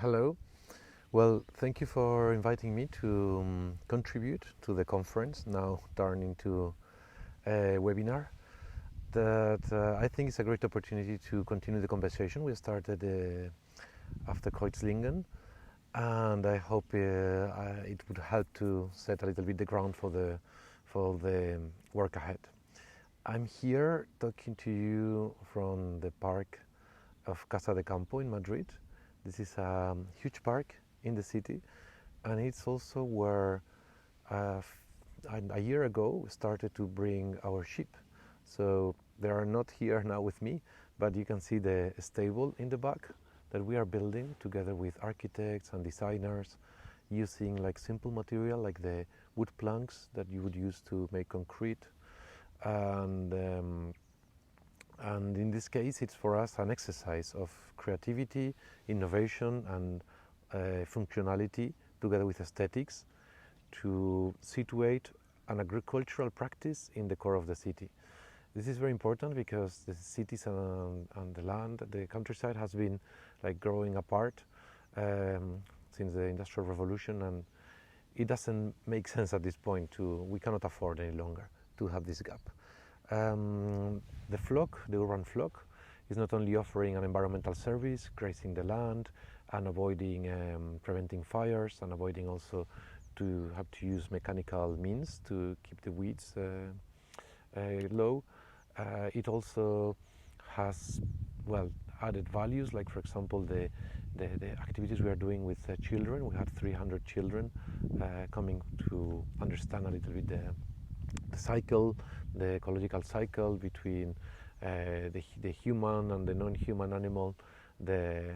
Hello. Well, thank you for inviting me to contribute to the conference, now turned into a webinar that I think is a great opportunity to continue the conversation we started after Kreuzlingen, and I hope it would help to set a little bit the ground for the work ahead. I'm here talking to you from the park of Casa de Campo in Madrid. This is a huge park in the city, and it's also where a year ago we started to bring our sheep. So they are not here now with me, but you can see the stable in the back that we are building together with architects and designers, using like simple material like the wood planks that you would use to make concrete. And in this case, it's for us an exercise of creativity, innovation, and functionality, together with aesthetics, to situate an agricultural practice in the core of the city. This is very important because the cities and the land, the countryside, has been like growing apart since the Industrial Revolution, and it doesn't make sense at this point we cannot afford any longer to have this gap. The urban flock, is not only offering an environmental service, grazing the land and avoiding preventing fires, and avoiding also to have to use mechanical means to keep the weeds low. It also has added values, like for example the activities we are doing with children. We had 300 children coming to understand a little bit the cycle, the ecological cycle between the human and the non-human animal, the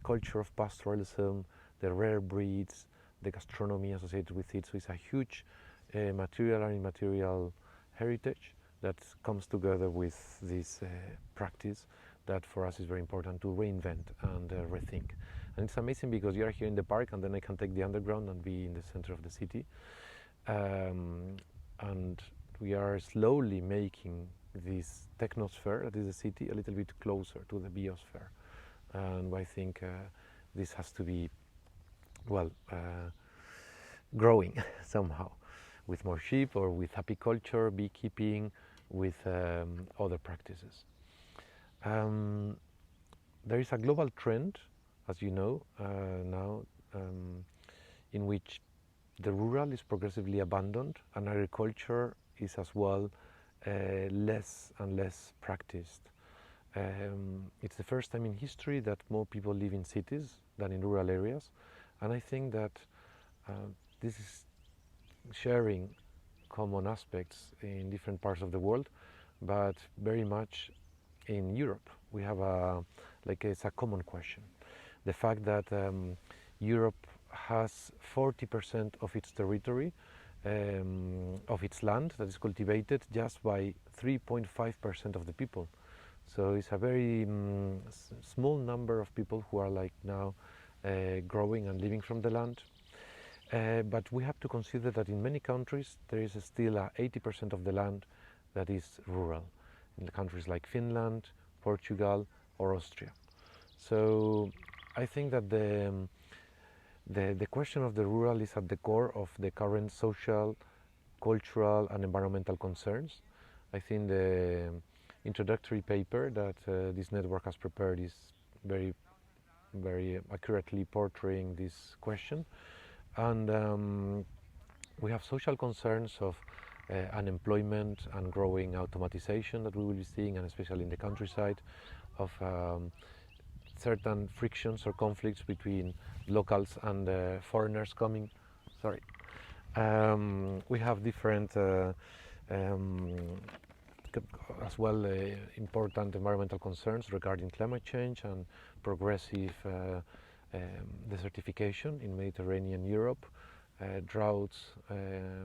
culture of pastoralism, the rare breeds, the gastronomy associated with it. So it's a huge material and immaterial heritage that comes together with this practice that for us is very important to reinvent and rethink. And it's amazing because you are here in the park, and then I can take the underground and be in the center of the city. And we are slowly making this technosphere, that is the city, a little bit closer to the biosphere. And I think this has to be, growing somehow, with more sheep or with apiculture, beekeeping, with other practices. There is a global trend, as you know, now, in which the rural is progressively abandoned, and agriculture is as well less and less practiced. It's the first time in history that more people live in cities than in rural areas, and I think that this is sharing common aspects in different parts of the world, but very much in Europe. We have it's a common question. The fact that Europe has 40% of its territory, of its land, that is cultivated just by 3.5% of the people. So it's a very small number of people who are like now growing and living from the land. But we have to consider that in many countries there is still 80% of the land that is rural, in countries like Finland, Portugal, or Austria. So I think that the question of the rural is at the core of the current social, cultural, and environmental concerns. I think the introductory paper that this network has prepared is very, very accurately portraying this question. And we have social concerns of unemployment and growing automatization that we will be seeing, and especially in the countryside, of certain frictions or conflicts between locals and foreigners coming. We have different as well important environmental concerns regarding climate change and progressive desertification in Mediterranean Europe, droughts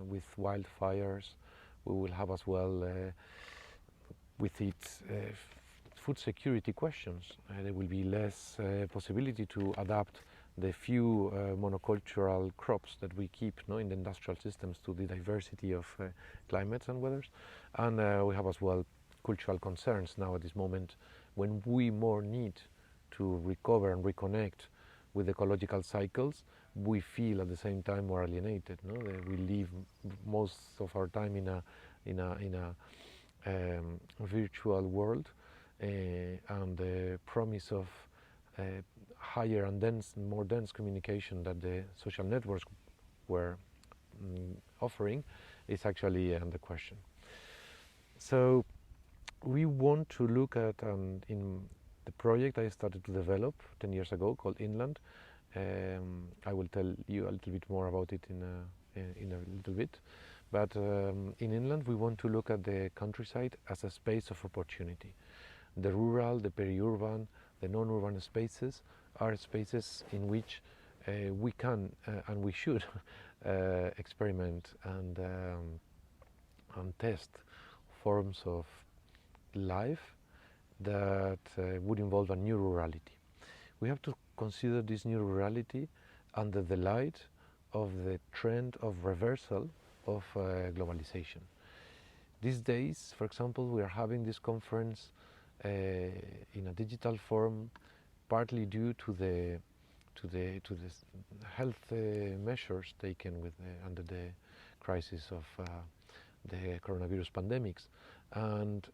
with wildfires. We will have as well with its food security questions. There will be less possibility to adapt the few monocultural crops that we keep in the industrial systems to the diversity of climates and weathers. And we have as well cultural concerns now at this moment, when we more need to recover and reconnect with ecological cycles, we feel at the same time more alienated. No? We live most of our time in a virtual world, and the promise of higher and more dense communication that the social networks were offering is actually under question. So we want to look at, in the project I started to develop 10 years ago called Inland, I will tell you a little bit more about it in a little bit, but in Inland we want to look at the countryside as a space of opportunity. The rural, the peri-urban, the non-urban spaces are spaces in which we can and we should experiment and test forms of life that would involve a new rurality. We have to consider this new rurality under the light of the trend of reversal of globalization. These days, for example, we are having this conference in a digital form, partly due to the health measures taken under the crisis of the coronavirus pandemics. And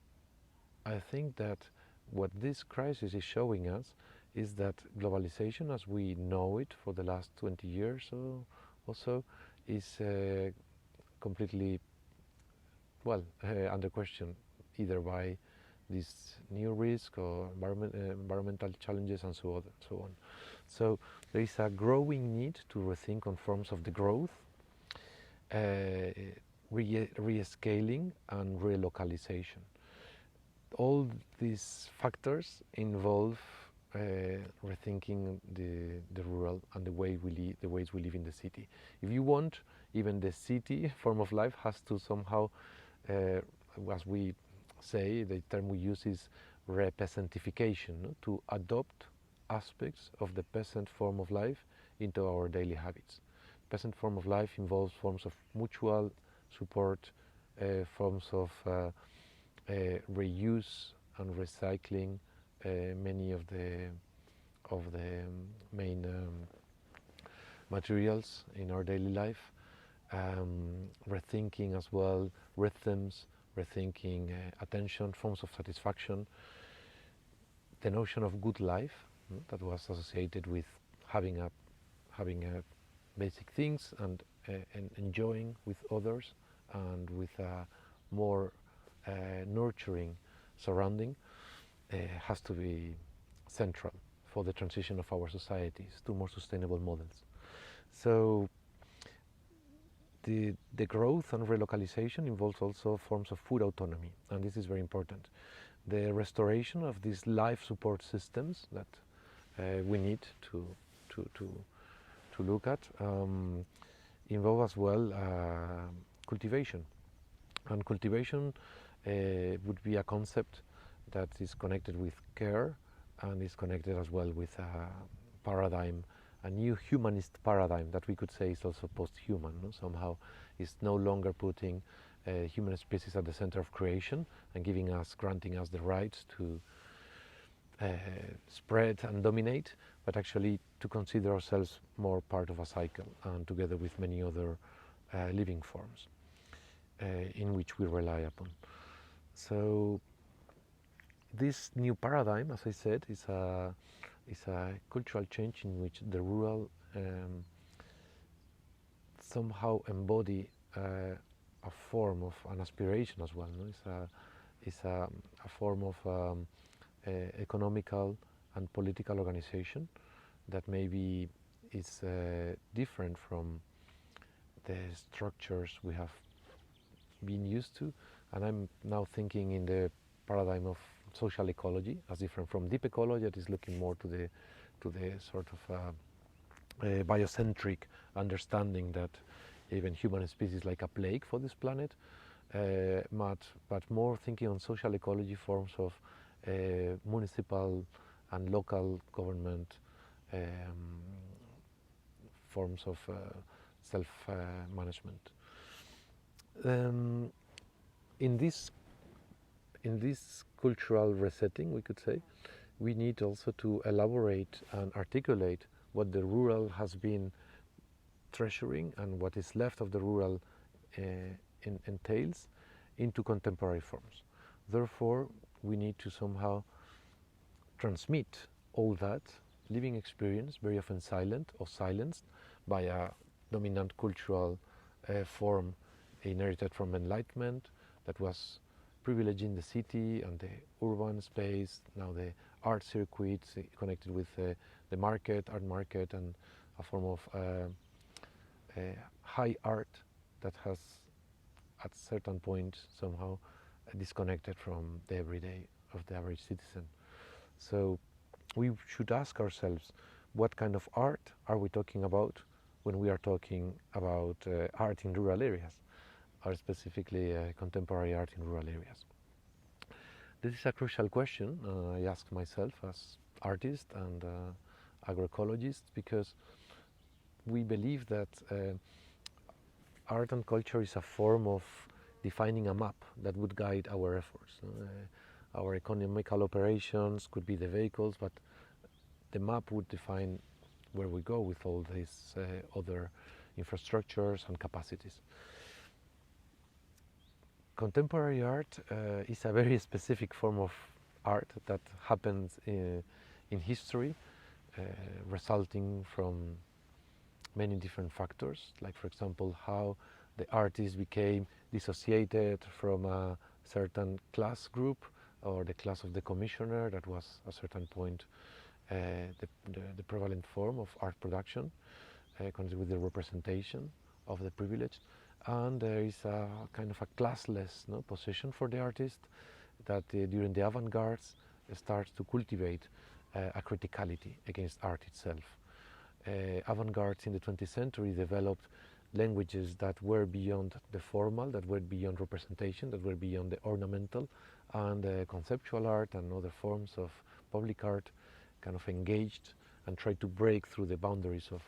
I think that what this crisis is showing us is that globalization, as we know it for the last 20 years or so, is completely, under question, either by this new risk or environmental challenges and so on. So there is a growing need to rethink on forms of the growth, rescaling and relocalization. All these factors involve rethinking the rural and the ways we live in the city. If you want, even the city form of life has to somehow, as we say, the term we use is repeasantfication, no? To adopt aspects of the peasant form of life into our daily habits. Peasant form of life involves forms of mutual support, forms of reuse and recycling many of the main materials in our daily life, rethinking as well rhythms, rethinking attention, forms of satisfaction, the notion of good life that was associated with having basic things and enjoying with others and with a more nurturing surrounding has to be central for the transition of our societies to more sustainable models. So the growth and relocalization involves also forms of food autonomy, and this is very important. The restoration of these life support systems that we need to look at involve as well cultivation, and cultivation would be a concept that is connected with care and is connected as well with a paradigm, a new humanist paradigm that we could say is also post-human. No? Somehow is no longer putting human species at the center of creation and granting us the right to spread and dominate, but actually to consider ourselves more part of a cycle and together with many other living forms in which we rely upon. So this new paradigm, as I said, is a cultural change in which the rural somehow embody a form of an aspiration as well. No? It's a form of economical and political organization that maybe is different from the structures we have been used to, and I'm now thinking in the paradigm of social ecology as different from deep ecology that is looking more to the sort of biocentric understanding that even human species like a plague for this planet, but more thinking on social ecology forms of municipal and local government forms of self-management. In this cultural resetting, we could say, we need also to elaborate and articulate what the rural has been treasuring and what is left of the rural entails into contemporary forms. Therefore, we need to somehow transmit all that living experience, very often silent or silenced by a dominant cultural form inherited from Enlightenment that was privileging the city and the urban space, now the art circuits connected with the market, art market, and a form of high art that has at a certain point somehow disconnected from the everyday of the average citizen. So we should ask ourselves, what kind of art are we talking about when we are talking about art in rural areas, or specifically contemporary art in rural areas? This is a crucial question I ask myself as artist and agroecologist, because we believe that art and culture is a form of defining a map that would guide our efforts. Our economical operations could be the vehicles, but the map would define where we go with all these other infrastructures and capacities. Contemporary art is a very specific form of art that happens in history, resulting from many different factors, like, for example, how the artist became dissociated from a certain class group, or the class of the commissioner that was at a certain point the prevalent form of art production, connected with the representation of the privileged. And there is a kind of a classless position for the artist that during the avant-garde starts to cultivate a criticality against art itself. Avant-gardes in the 20th century developed languages that were beyond the formal, that were beyond representation, that were beyond the ornamental, and conceptual art and other forms of public art kind of engaged and tried to break through the boundaries of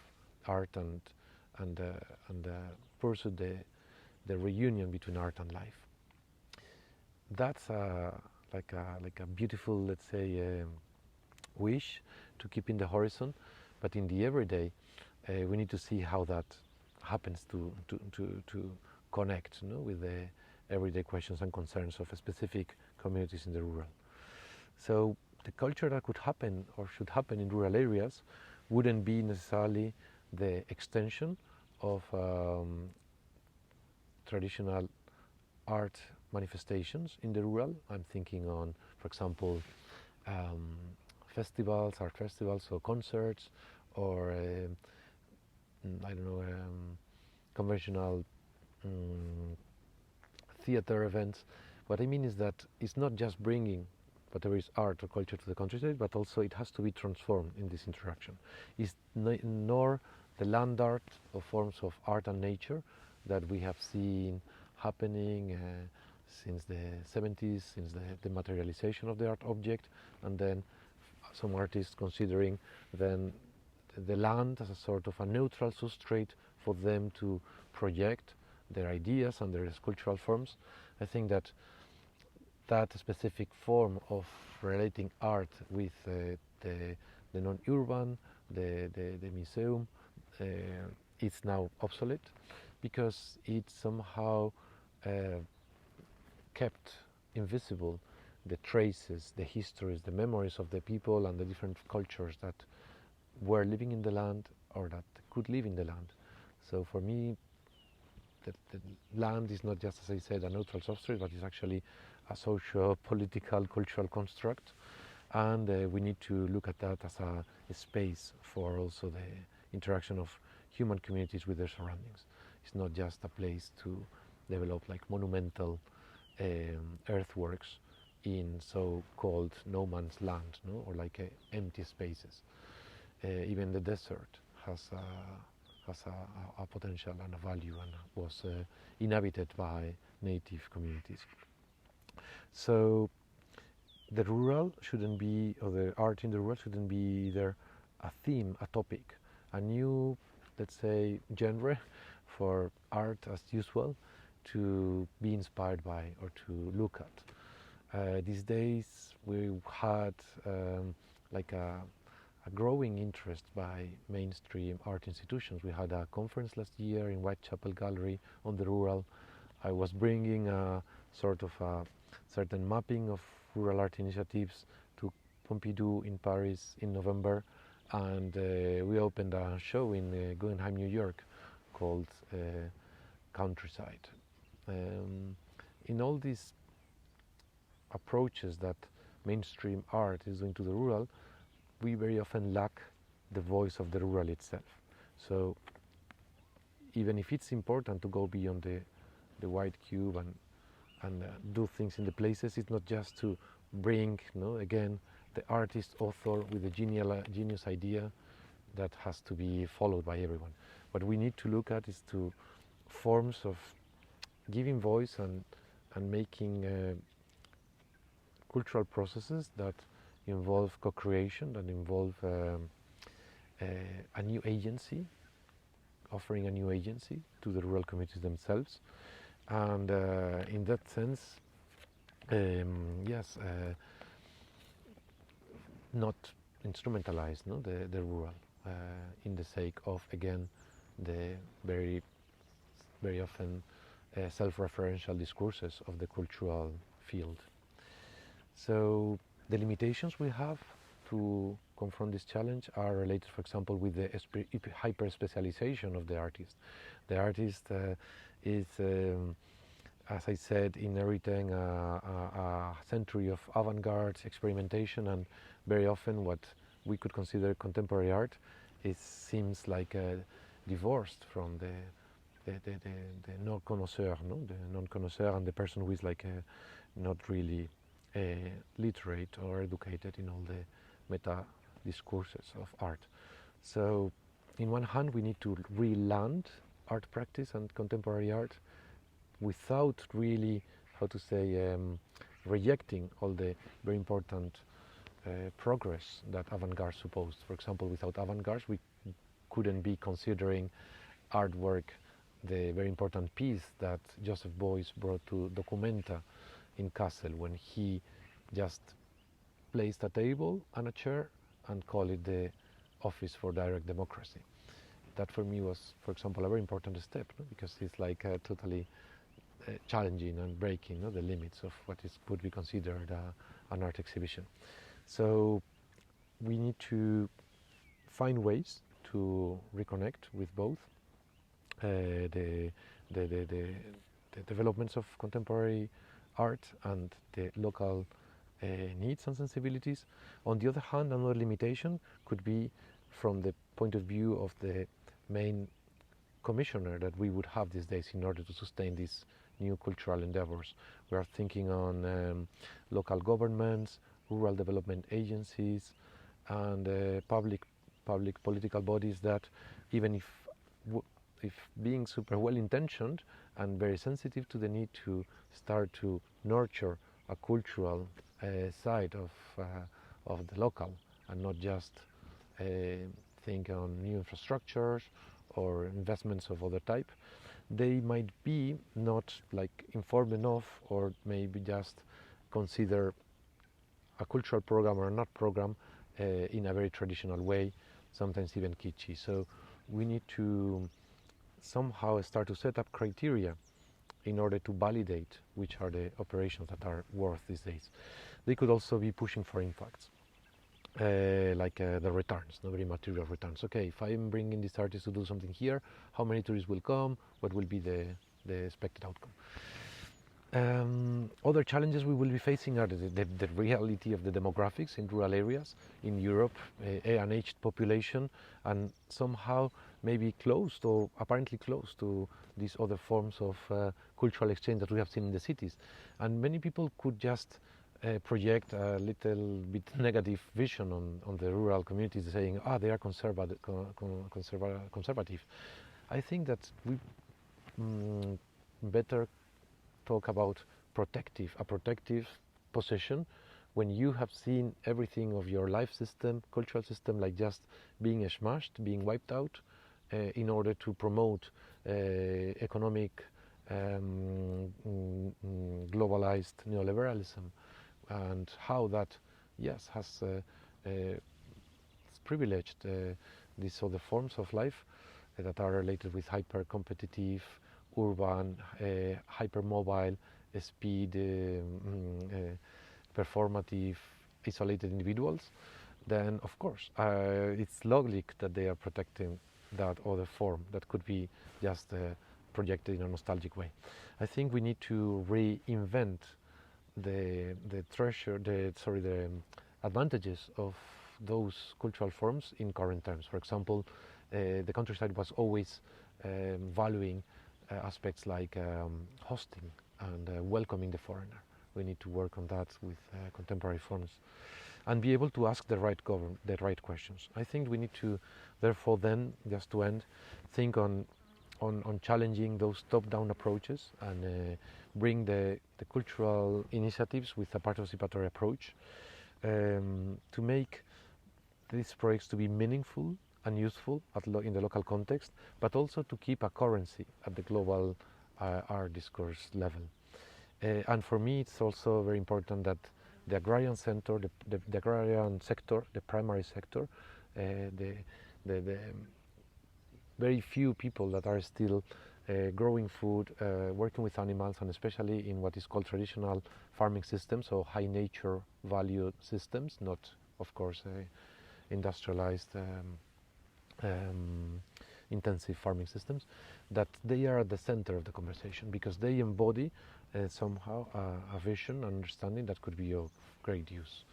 art and pursue the reunion between art and life. That's like a beautiful, let's say, wish to keep in the horizon, but in the everyday, we need to see how that happens to connect with the everyday questions and concerns of specific communities in the rural. So the culture that could happen or should happen in rural areas wouldn't be necessarily the extension of traditional art manifestations in the rural. I'm thinking on, for example, festivals, art festivals, or concerts, or I don't know, conventional theater events. What I mean is that it's not just bringing whatever is art or culture to the countryside, but also it has to be transformed in this interaction. It's nor the land art or forms of art and nature that we have seen happening since the 70s, since the materialization of the art object, and then some artists considering then the land as a sort of a neutral substrate for them to project their ideas and their sculptural forms. I think that specific form of relating art with the non-urban, the museum, it's now obsolete, because it somehow kept invisible the traces, the histories, the memories of the people and the different cultures that were living in the land or that could live in the land. So for me, the land is not just, as I said, a neutral substrate, but it's actually a socio-political, cultural construct, and we need to look at that as a space for also the interaction of human communities with their surroundings. It's not just a place to develop like monumental earthworks in so-called no man's land, or like empty spaces. Even the desert has a potential and a value, and was inhabited by native communities. So the rural shouldn't be, or the art in the rural shouldn't be either a theme, a topic, a new, let's say, genre for art as usual to be inspired by or to look at. These days we had like a a growing interest by mainstream art institutions. We had a conference last year in Whitechapel Gallery on the rural. I was bringing a sort of a certain mapping of rural art initiatives to Pompidou in Paris in November, and we opened a show in Guggenheim, New York, called Countryside. In all these approaches that mainstream art is doing to the rural, we very often lack the voice of the rural itself. So even if it's important to go beyond the white cube and do things in the places, it's not just to bring, again, the artist, author with a genius idea that has to be followed by everyone. What we need to look at is to forms of giving voice and making cultural processes that involve co-creation, that involve a new agency, offering a new agency to the rural communities themselves. And in that sense, yes, not instrumentalize the rural in the sake of, again, the very often self-referential discourses of the cultural field. So the limitations we have to confront this challenge are related, for example, with the hyper-specialization of the artist. The artist is, as I said, inheriting a century of avant-garde experimentation, and very often what we could consider contemporary art seems like divorced from the non-connoisseur, the non-connoisseur and the person who is like not really literate or educated in all the meta discourses of art. So, in one hand, we need to re-land art practice and contemporary art without really, how to say, rejecting all the very important progress that avant-garde supposed. For example, without avant-garde, we couldn't be considering artwork, the very important piece that Joseph Beuys brought to Documenta in Kassel, when he just placed a table and a chair and called it the Office for Direct Democracy. That for me was, for example, a very important step, because it's like totally challenging and breaking the limits of what would be considered an art exhibition. So we need to find ways to reconnect with both the developments of contemporary art and the local needs and sensibilities. On the other hand, another limitation could be from the point of view of the main commissioner that we would have these days in order to sustain these new cultural endeavors. We are thinking on local governments, rural development agencies, and public political bodies that, even if being super well intentioned and very sensitive to the need to start to nurture a cultural side of the local, and not just think on new infrastructures or investments of other type, they might be not like informed enough, or maybe just consider a cultural program or not program in a very traditional way, sometimes even kitschy. So we need to somehow start to set up criteria in order to validate which are the operations that are worth these days. They could also be pushing for impacts, like the returns, very material returns. Okay, if I'm bringing this artist to do something here, how many tourists will come? What will be the expected outcome? Other challenges we will be facing are the reality of the demographics in rural areas in Europe, an aged population, and somehow maybe closed or apparently close to these other forms of cultural exchange that we have seen in the cities. And many people could just project a little bit negative vision on the rural communities, saying, they are conservative. I think that we better talk about a protective possession, when you have seen everything of your life system, cultural system, like just being smashed, being wiped out, in order to promote economic globalized neoliberalism, and how that, yes, has privileged these other forms of life that are related with hyper-competitive, urban, hyper-mobile, speed, performative, isolated individuals, then of course it's logic that they are protecting that other form that could be just projected in a nostalgic way. I think we need to reinvent the advantages of those cultural forms in current terms. For example, the countryside was always valuing aspects like hosting and welcoming the foreigner. We need to work on that with contemporary forms and be able to ask the right questions. I think we need to, therefore, then, just to end, think on challenging those top-down approaches and bring the cultural initiatives with a participatory approach to make these projects to be meaningful and useful in the local context, but also to keep a currency at the global art discourse level. And for me, it's also very important that the agrarian sector, the agrarian sector, the primary sector, the very few people that are still growing food, working with animals, and especially in what is called traditional farming systems, so high nature value systems, not, of course, industrialized intensive farming systems, that they are at the center of the conversation because they embody somehow a vision, understanding that could be of great use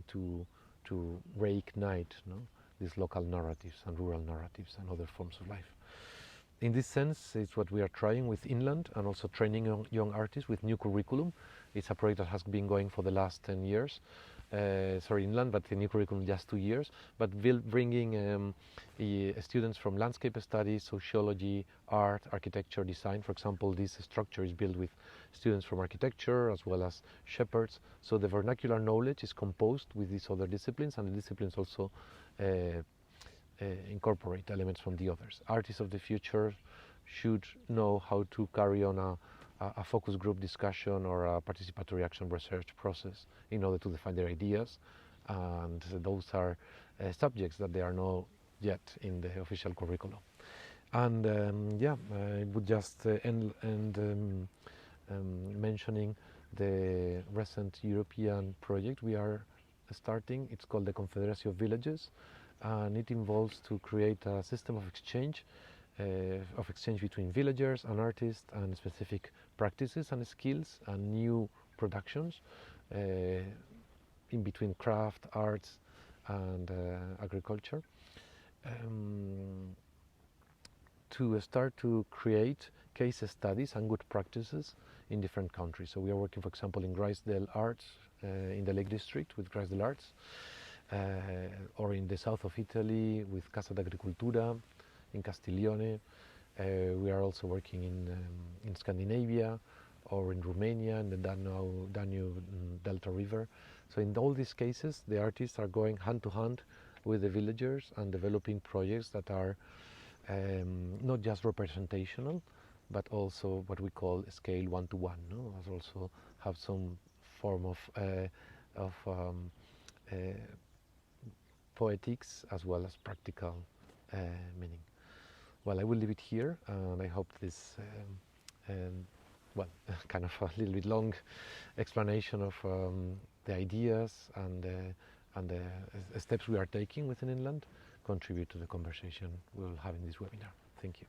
to reignite these local narratives and rural narratives and other forms of life. In this sense, it's what we are trying with Inland and also training young artists with new curriculum. It's a project that has been going for the last 10 years. Inland, but the new curriculum just 2 years, but bringing students from landscape studies, sociology, art, architecture, design. For example, this structure is built with students from architecture as well as shepherds, so the vernacular knowledge is composed with these other disciplines, and the disciplines also incorporate elements from the others. Artists of the future should know how to carry on a focus group discussion or a participatory action research process in order to define their ideas, and those are subjects that they are not yet in the official curriculum. And I would just end mentioning the recent European project we are starting. It's called the Confederacy of Villages, and it involves to create a system of exchange between villagers and artists and specific practices and skills and new productions in between craft, arts and agriculture, to start to create case studies and good practices in different countries. So we are working, for example, in Grisdale Arts, in the Lake District with Grisdale Arts, or in the south of Italy with Casa d'Agricoltura, in Castiglione. We are also working in Scandinavia or in Romania in the Danube Delta River. So in all these cases, the artists are going hand to hand with the villagers and developing projects that are not just representational, but also what we call scale one-to-one. As also have some form of poetics as well as practical meaning. Well, I will leave it here, and I hope this, kind of a little bit long explanation of the ideas and the steps we are taking within Inland contribute to the conversation we will have in this webinar. Thank you.